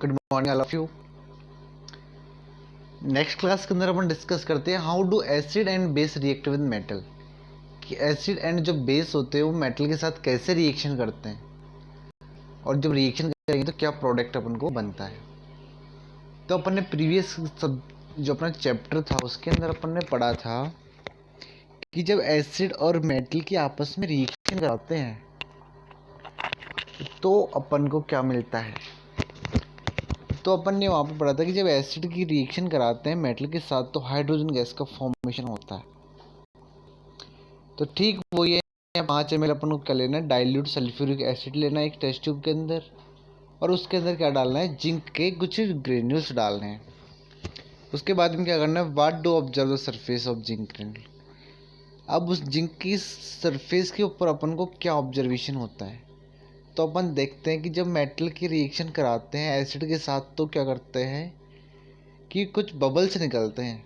Good morning all of you. Next class के अंदर अपन discuss करते हैं how do acid and base react with metal, कि acid and जो बेस होते हैं वो मेटल के साथ कैसे रिएक्शन करते हैं और जब रिएक्शन करेंगे तो क्या प्रोडक्ट अपन को बनता है। तो अपन ने प्रीवियस सब जो अपना चैप्टर था उसके अंदर अपन ने पढ़ा था कि जब एसिड और मेटल की आपस में रिएक्शन कराते हैं तो अपन को क्या मिलता है। तो अपन ने वहाँ पे पढ़ा था कि जब एसिड की रिएक्शन कराते हैं मेटल के साथ तो हाइड्रोजन गैस का फॉर्मेशन होता है। तो ठीक वो ये 5 ml अपन को क्या लेना है, डाइल्यूट सल्फ्यूरिक एसिड लेना है एक टेस्ट ट्यूब के अंदर, और उसके अंदर क्या डालना है, जिंक के कुछ ग्रेन्यूल्स डालने हैं। उसके बाद में क्या करना है, what do observe the surface of zinc granule. अब उस जिंक की सरफेस के ऊपर अपन को क्या ऑब्जर्वेशन होता है। तो अपन देखते हैं कि जब मेटल की रिएक्शन कराते हैं एसिड के साथ तो क्या करते हैं कि कुछ बबल्स निकलते हैं।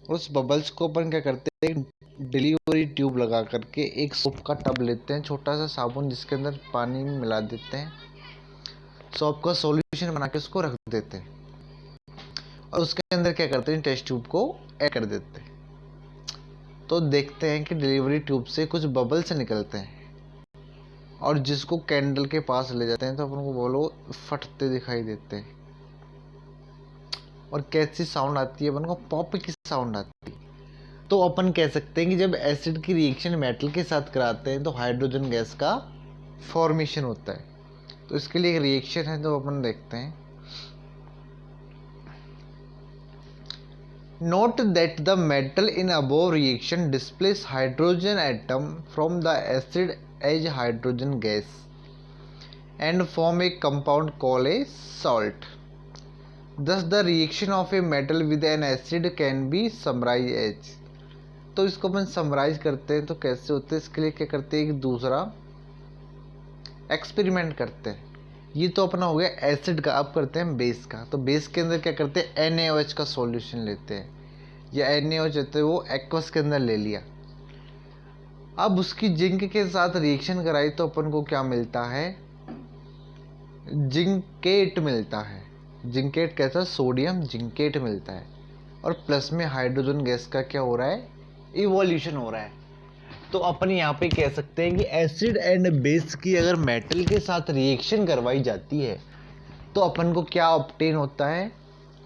उस बबल्स को अपन क्या करते हैं, डिलीवरी ट्यूब लगा करके एक सोप का टब लेते हैं, छोटा सा साबुन जिसके अंदर पानी में मिला देते हैं, सोप का सॉल्यूशन बना के उसको रख देते हैं और उसके अंदर क्या करते हैं, टेस्ट ट्यूब को ऐड कर देते हैं। तो देखते हैं कि डिलीवरी ट्यूब से कुछ बबल्स निकलते हैं और जिसको कैंडल के पास ले जाते हैं तो अपन को बोलो फटते दिखाई देते हैं। और कैसी साउंड आती है, अपन को पॉप की साउंड आती है। तो अपन कह सकते हैं कि जब एसिड की रिएक्शन मेटल के साथ कराते हैं तो हाइड्रोजन गैस का फॉर्मेशन होता है। तो इसके लिए एक रिएक्शन है तो अपन देखते हैं। Note that the metal in above reaction displace hydrogen atom from the acid as hydrogen gas and form a compound called a salt. Thus the reaction of a metal with an acid can be summarized as। तो इसको अपन summarise करते हैं तो कैसे होते हैं, इसके लिए क्या करते हैं, एक दूसरा एक्सपेरिमेंट करते हैं। ये तो अपना हो गया एसिड का, अब करते हैं बेस का। तो बेस के अंदर क्या करते हैं, NaOH का सॉल्यूशन लेते हैं, या NaOH होते हैं वो एक्वस के अंदर ले लिया। अब उसकी जिंक के साथ रिएक्शन कराई तो अपन को क्या मिलता है, जिंकेट मिलता है। जिंकेट कैसा, सोडियम जिंकेट मिलता है। और प्लस में हाइड्रोजन गैस का क्या हो रहा है, इवोल्यूशन हो रहा है। तो अपन यहाँ पे कह सकते हैं कि एसिड एंड बेस की अगर मेटल के साथ रिएक्शन करवाई जाती है तो अपन को क्या ऑब्टेन होता है,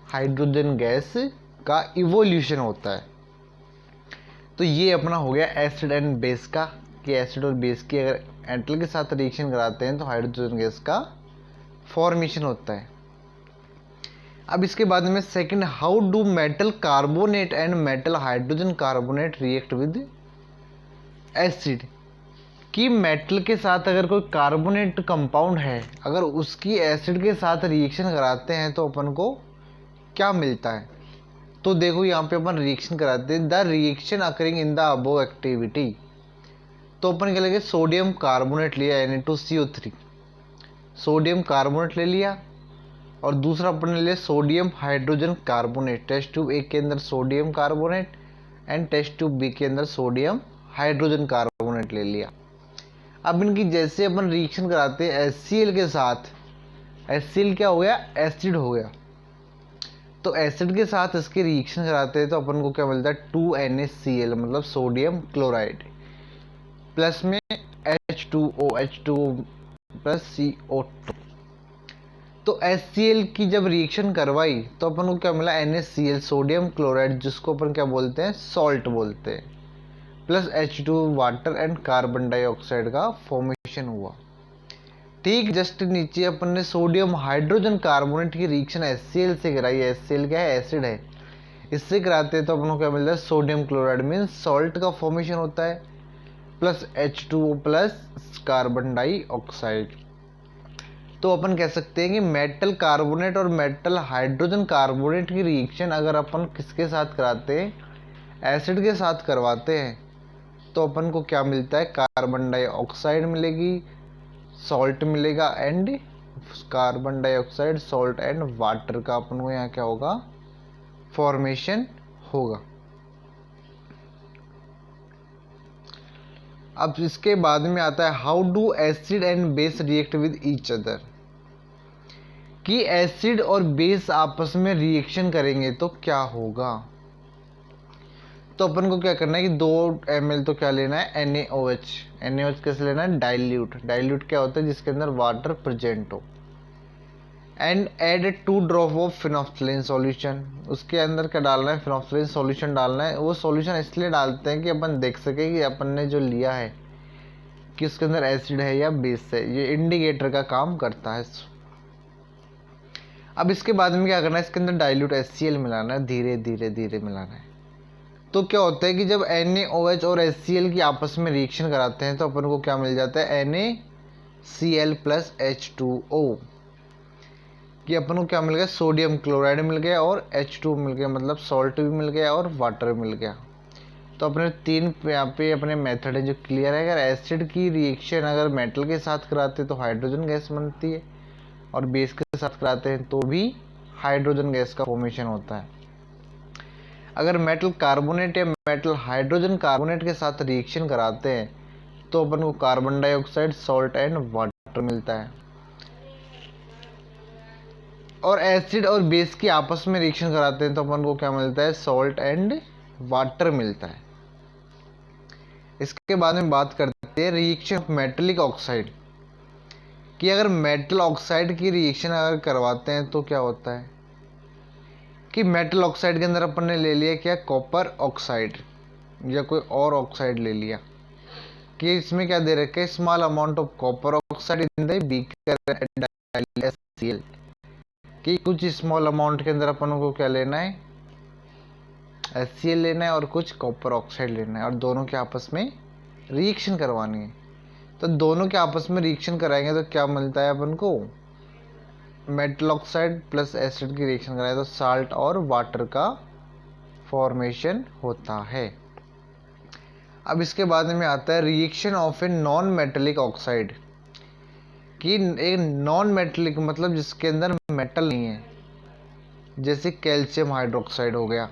हाइड्रोजन गैस का इवोल्यूशन होता है। तो ये अपना हो गया एसिड एंड बेस का, कि एसिड और बेस की अगर मेटल के साथ रिएक्शन कराते हैं तो हाइड्रोजन गैस का फॉर्मेशन होता है। अब इसके बाद में second, how do metal carbonate and metal hydrogen carbonate react with acid. कि मेटल के साथ अगर कोई कार्बोनेट कंपाउंड है, अगर उसकी एसिड के साथ रिएक्शन कराते हैं तो अपन को क्या मिलता है। तो देखो यहाँ पे अपन रिएक्शन कराते हैं, the reaction occurring in the above activity. तो अपन क्या लेंगे, सोडियम कार्बोनेट लिया Na2CO3, सोडियम कार्बोनेट ले लिया, और दूसरा अपन ने लिया sodium hydrogen carbonate. Test tube A के अंदर sodium carbonate and test tube B के अंदर सोडियम हाइड्रोजन कार्बोनेट ले लिया। अब इनकी जैसे अपन रिएक्शन कराते हैं HCl के साथ, HCl क्या हो गया, एसिड हो गया। तो एसिड के साथ इसके रिएक्शन कराते हैं तो अपन को क्या मिलता है, 2NaCl मतलब सोडियम क्लोराइड, प्लस में H2O प्लस CO2। तो HCl की जब रिएक्शन करवाई तो अपन को क्या मिला, NaCl सोडियम क्लोराइड, जिसको अपन क्या बोलते हैं, सॉल्ट बोलते हैं, plus H2 water and carbon dioxide का फॉर्मेशन हुआ। ठीक जस्ट नीचे अपन ने सोडियम हाइड्रोजन कार्बोनेट की रिएक्शन HCl से कराई। HCl क्या है, एसिड है, इससे कराते हैं तो अपन को क्या मिलता है, सोडियम क्लोराइड मीन्स सॉल्ट का फॉर्मेशन होता है, plus H2O plus carbon dioxide. तो अपन कह सकते हैं कि मेटल कार्बोनेट और मेटल हाइड्रोजन कार्बोनेट की रिएक्शन अगर अपन किसके साथ कराते हैं, एसिड के साथ करवाते हैं तो अपन को क्या मिलता है, कार्बन डाइऑक्साइड मिलेगी, सॉल्ट मिलेगा and carbon dioxide salt and water का अपन को यहाँ क्या होगा, फॉर्मेशन होगा। अब इसके बाद में आता है how do acid and base react with each other. कि एसिड और बेस आपस में रिएक्शन करेंगे तो क्या होगा। तो अपन को क्या करना है कि 2 ml तो क्या लेना है, NaOH। NaOH कैसे लेना है, डाइल्यूट। डाइल्यूट क्या होता है, जिसके अंदर वाटर प्रेजेंट हो। And add 2 drop of phenolphthalein solution. उसके अंदर क्या डालना है, फिनोफ्थलीन सॉल्यूशन डालना है। वो सॉल्यूशन इसलिए डालते हैं कि अपन देख सके कि अपन ने जो लिया है कि उसके अंदर एसिड है या बेस है। ये इंडिकेटर का काम करता है। अब इसके बाद में क्या करना है, इसके अंदर डाइल्यूट HCl मिलाना है, धीरे धीरे धीरे मिलाना है। तो क्या होता है कि जब NaOH और HCl की आपस में रिएक्शन कराते हैं तो अपन को क्या मिल जाता है, NaCl प्लस H2O। कि अपन को क्या मिल गया, सोडियम क्लोराइड मिल गया और H2 मिल गया, मतलब सॉल्ट भी मिल गया और वाटर मिल गया। तो अपने 3 यहाँ पे अपने मेथड है जो क्लियर है। अगर एसिड की रिएक्शन अगर मेटल के साथ कराते हैं तो हाइड्रोजन गैस बनती है, और बेस के साथ कराते हैं तो भी हाइड्रोजन गैस का फॉर्मेशन होता है। अगर मेटल कार्बोनेट या मेटल हाइड्रोजन कार्बोनेट के साथ रिएक्शन कराते हैं तो अपन को carbon dioxide, salt and water मिलता है। और एसिड और बेस की आपस में रिएक्शन कराते हैं तो अपन को क्या मिलता है, सॉल्ट एंड वाटर मिलता है। इसके बाद में बात करते हैं रिएक्शन ऑफ मेटेलिक ऑक्साइड, कि अगर मेटल ऑक्साइड की रिएक्शन अगर करवाते हैं तो क्या होता है कि मेटल ऑक्साइड के अंदर अपन ने ले लिया क्या, कॉपर ऑक्साइड या कोई और ऑक्साइड ले लिया, कि इसमें क्या दे रखे, small amount of copper oxide in the beaker HCl, कि कुछ स्मॉल अमाउंट के अंदर अपन को क्या लेना है, HCl लेना है और कुछ कॉपर ऑक्साइड लेना है, और दोनों के आपस में रिएक्शन करवानी है। तो दोनों के आपस में रिएक्शन कराएंगे तो क्या मिलता है अपन को, मेटल ऑक्साइड प्लस एसिड की रिएक्शन कराए तो साल्ट और वाटर का फॉर्मेशन होता है। अब इसके बाद में आता है reaction of a non metallic oxide, कि एक नॉन मेटेलिक मतलब जिसके अंदर मेटल नहीं है, जैसे कैल्शियम हाइड्रोक्साइड हो गया।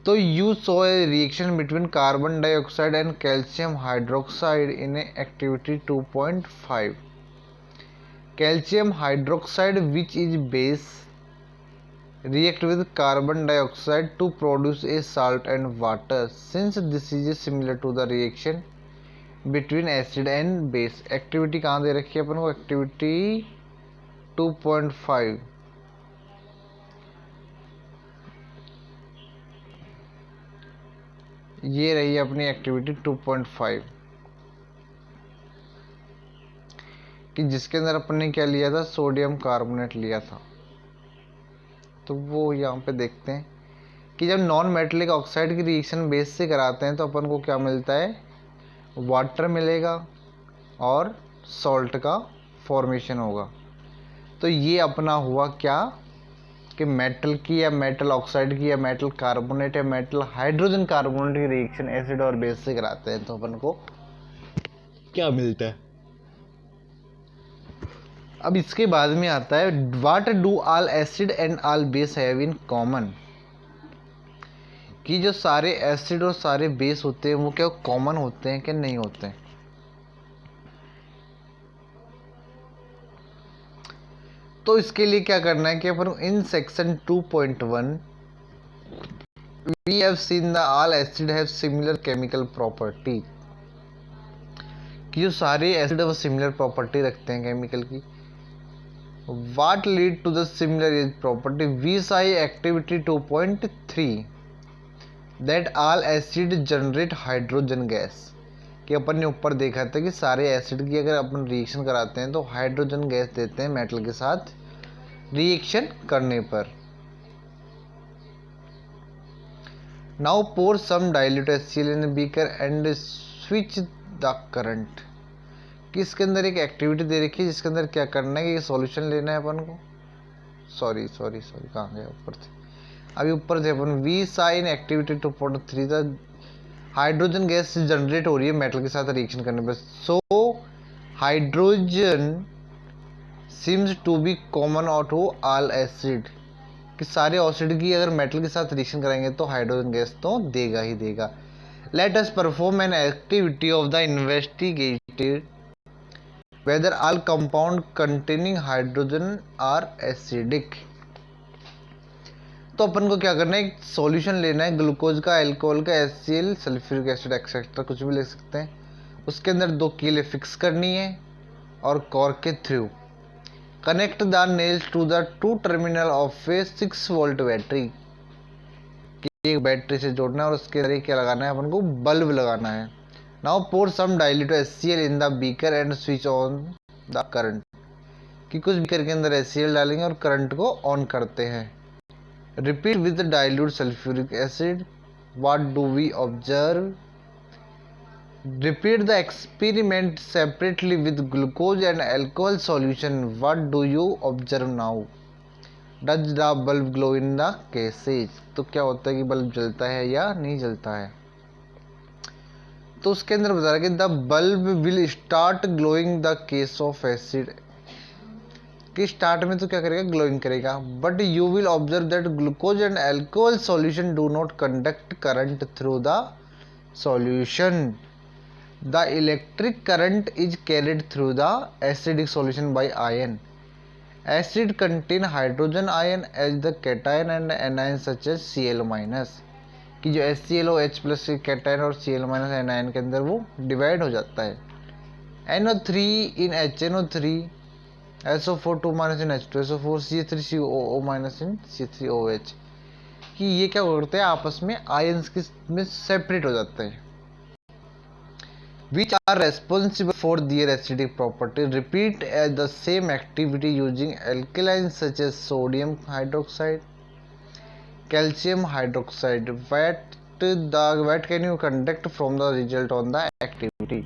तो you so A reaction between carbon dioxide and calcium hydroxide in activity 2.5। Calcium hydroxide which is base react with carbon dioxide to produce a salt and water. Since this is similar to the reaction between acid and base. Activity कहाँ दे रखी है अपन को, activity 2.5। ये रही अपनी activity 2.5, कि जिसके अंदर अपन ने क्या लिया था, सोडियम कार्बोनेट लिया था। तो वो यहाँ पे देखते हैं कि जब नॉन मेटेलिक ऑक्साइड की रिएक्शन बेस से कराते हैं तो अपन को क्या मिलता है, वाटर मिलेगा और सॉल्ट का फॉर्मेशन होगा। तो ये अपना हुआ क्या कि मेटल की या मेटल ऑक्साइड की या मेटल कार्बोनेट या मेटल हाइड्रोजन कार्बोनेट की रिएक्शन एसिड और बेस से कराते हैं तो अपन को क्या मिलता है। अब इसके बाद में आता है what do all acid and all base have in common, कि जो सारे एसिड और सारे बेस होते हैं वो क्या कॉमन होते हैं कि नहीं होते हैं। तो इसके लिए क्या करना है कि अपन in section 2.1 we have seen the all acid have similar chemical property, कि जो सारे एसिड है वो सिमिलर प्रॉपर्टी रखते हैं केमिकल की। What lead to the similar property? We saw activity 2.3 that all acid generate hydrogen gas, कि अपन ने ऊपर देखा था कि सारे एसिड की अगर अपन रिएक्शन कराते हैं तो हाइड्रोजन गैस देते हैं मेटल के साथ रिएक्शन करने पर। Now pour some dilute HCl in a beaker and switch the current, कि इसके अंदर एक एक्टिविटी दे रखी है जिसके अंदर क्या करना है कि सॉल्यूशन लेना है अपन को, सॉरी कहाँ गया, ऊपर थे अभी, ऊपर थे अपन। We seen activity 2.3 the hydrogen gas generate हो रही है मेटल के साथ रिएक्शन करने पर। So hydrogen seems to be common और टू ऑल एसिड, कि सारे एसिड की अगर मेटल के साथ रिएक्शन करेंगे तो हाइड्रोजन गैस तो देगा ही देगा। Let us perform an activity of the investigated whether all compound containing hydrogen are acidic. तो अपन को क्या करना है, एक सॉल्यूशन लेना है ग्लूकोज का, अल्कोहल का, HCl, सल्फ्यूरिक एसिड एक्सेट्रा कुछ भी ले सकते हैं। उसके अंदर 2 कीलें फिक्स करनी है और कॉर्क के through connect the nails to the 2 terminal of a 6 volt battery. एक बैटरी से जोड़ना है और उसके अंदर क्या लगाना है, अपन को बल्ब लगाना है। Now pour some dilute HCl in the beaker and switch on the current. कि कुछ बीकर के अंदर HCl डालेंगे और करंट को ऑन करते हैं। Repeat with dilute sulfuric acid. What do we observe? Repeat the experiment separately with glucose and alcohol solution. What do you observe now? Does the bulb glow in the cases? तो क्या होता है कि bulb जलता है या नहीं जलता है। तो उसके अंदर बता रहा है कि the bulb will start glowing the case of acid. कि स्टार्ट में तो क्या करेगा, ग्लोइंग करेगा। But you will observe that glucose and alcohol solution do not conduct current through the solution. The electric current is carried through the acidic solution by ion. Acid contain hydrogen ion as the cation and anion such as Cl-। कि जो HClOH plus cation और Cl- anion के अंदर वो divide हो जाता है। NO3 इन HNO3, SO4 2 minus इन H2, SO4 CH3COO minus इन C3OH। कि ये क्या करते हैं, आपस में आयंस की में सेपरेट हो जाते हैं। Which are responsible for their acidic property? Repeat the same activity using alkalines such as sodium hydroxide, calcium hydroxide. What can you conduct from the result on the activity?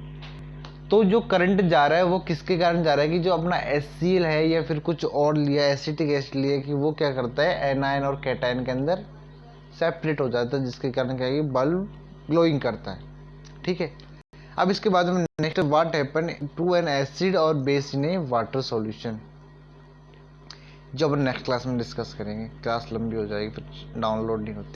तो जो current जा रहा है वो किसके कारण जा रहा है, कि जो अपना HCl है या फिर कुछ और लिया, एसिटिक एसिड लिया, कि वो क्या करता है, एनायन और कैटायन के अंदर सेपरेट हो जाता है, जिसके कारण क्या है कि बल्ब ग्लोइंग करता है। ठीक है। अब इसके बाद में next what happen to an acid और base in a water solution, जो अपन नेक्स्ट क्लास में डिस्कस करेंगे। क्लास लंबी हो जाएगी, फिर डाउनलोड नहीं होती।